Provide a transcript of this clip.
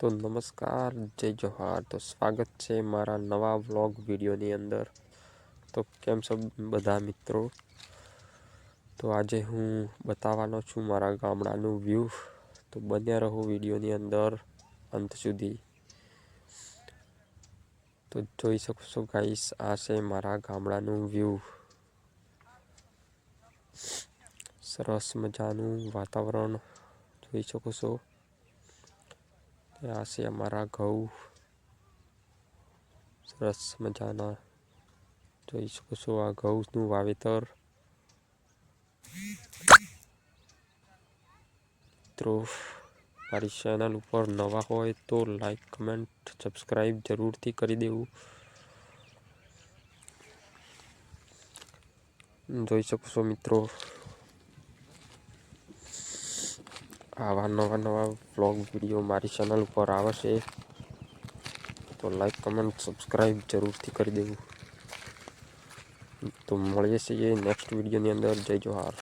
તો નમસ્કાર, જય જોહાર. તો સ્વાગત છે મારા નવા વ્લોગ વિડીયોની અંદર. તો કેમ છો બધા મિત્રો? તો આજે હું બતાવવાનો છું મારા ગામડાનું વ્યૂ. તો બન્યા રહો વિડીયોની અંદર અંત સુધી. તો જોઈ શકો છો ગાઈસ, આ છે મારા ગામડાનું વ્યૂ. સરસ મજાનું વાતાવરણ જોઈ શકો છો. આ છે અમારા ઘઉં, સરસ મજાના જોઈ શકો છો. આ ઘઉંનું વાવેતર. મિત્રો મારી ચેનલ ઉપર નવા હોય તો લાઈક, કમેન્ટ, સબસ્ક્રાઈબ જરૂરથી કરી દેવું. જોઈ શકો છો મિત્રો, આવા નવા વ્લોગ વિડીયો મારી ચેનલ ઉપર આવશે તો લાઈક, કમેન્ટ, સબસ્ક્રાઈબ જરૂરથી કરી દેવું. તો મળીએ છીએ નેક્સ્ટ વિડીયોની અંદર. જય જોહાર.